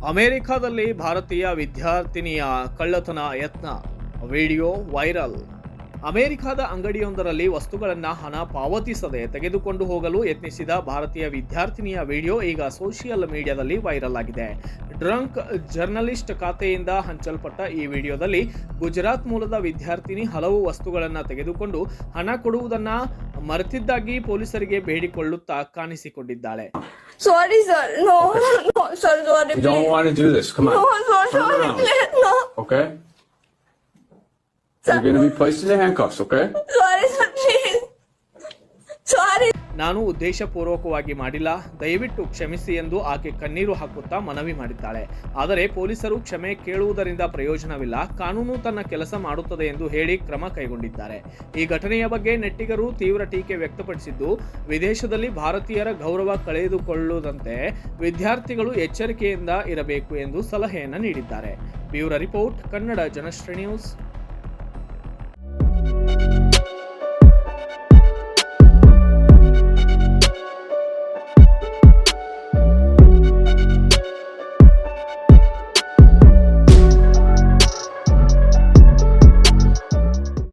ಅಮೆರಿಕದಲ್ಲಿ ಭಾರತೀಯ ವಿದ್ಯಾರ್ಥಿನಿಯ ಕಳ್ಳತನ ಯತ್ನ, ವಿಡಿಯೋ ವೈರಲ್. ಅಮೆರಿಕದ ಅಂಗಡಿಯೊಂದರಲ್ಲಿ ವಸ್ತುಗಳನ್ನು ಹಣ ಪಾವತಿಸದೆ ತೆಗೆದುಕೊಂಡು ಹೋಗಲು ಯತ್ನಿಸಿದ ಭಾರತೀಯ ವಿದ್ಯಾರ್ಥಿನಿಯ ವಿಡಿಯೋ ಈಗ ಸೋಷಿಯಲ್ ಮೀಡಿಯಾದಲ್ಲಿ ವೈರಲ್ ಆಗಿದೆ. ಡ್ರಂಕ್ ಜರ್ನಲಿಸ್ಟ್ ಖಾತೆಯಿಂದ ಹಂಚಲ್ಪಟ್ಟ ಈ ವಿಡಿಯೋದಲ್ಲಿ ಗುಜರಾತ್ ಮೂಲದ ವಿದ್ಯಾರ್ಥಿನಿ ಹಲವು ವಸ್ತುಗಳನ್ನು ತೆಗೆದುಕೊಂಡು ಹಣ ಕೊಡುವುದನ್ನು ಮರೆತಿದ್ದಾಗಿ ಪೊಲೀಸರಿಗೆ ಬೇಡಿಕೊಳ್ಳುತ್ತಾ ಕಾಣಿಸಿಕೊಂಡಿದ್ದಾಳೆ. Sorry, sir. No, sir, sorry. You don't want to do this. Come on. No, sir, Turn sorry, around. please, no. Okay? You're going to be placed in the handcuffs, okay? Sorry, sir, please. Sorry. ನಾನು ಉದ್ದೇಶಪೂರ್ವಕವಾಗಿ ಮಾಡಿಲ್ಲ, ದಯವಿಟ್ಟು ಕ್ಷಮಿಸಿ ಎಂದು ಆಕೆ ಕಣ್ಣೀರು ಹಾಕುತ್ತಾ ಮನವಿ ಮಾಡಿದ್ದಾಳೆ. ಆದರೆ ಪೊಲೀಸರು ಕ್ಷಮೆ ಕೇಳುವುದರಿಂದ ಪ್ರಯೋಜನವಿಲ್ಲ, ಕಾನೂನು ತನ್ನ ಕೆಲಸ ಮಾಡುತ್ತದೆ ಎಂದು ಹೇಳಿ ಕ್ರಮ ಕೈಗೊಂಡಿದ್ದಾರೆ. ಈ ಘಟನೆಯ ಬಗ್ಗೆ ನೆಟ್ಟಿಗರು ತೀವ್ರ ಟೀಕೆ ವ್ಯಕ್ತಪಡಿಸಿದ್ದು, ವಿದೇಶದಲ್ಲಿ ಭಾರತೀಯರ ಗೌರವ ಕಳೆದುಕೊಳ್ಳುವುದಂತೆ ವಿದ್ಯಾರ್ಥಿಗಳು ಎಚ್ಚರಿಕೆಯಿಂದ ಇರಬೇಕು ಎಂದು ಸಲಹೆಯನ್ನು ನೀಡಿದ್ದಾರೆ. Bureau report, Kannada Janashri news.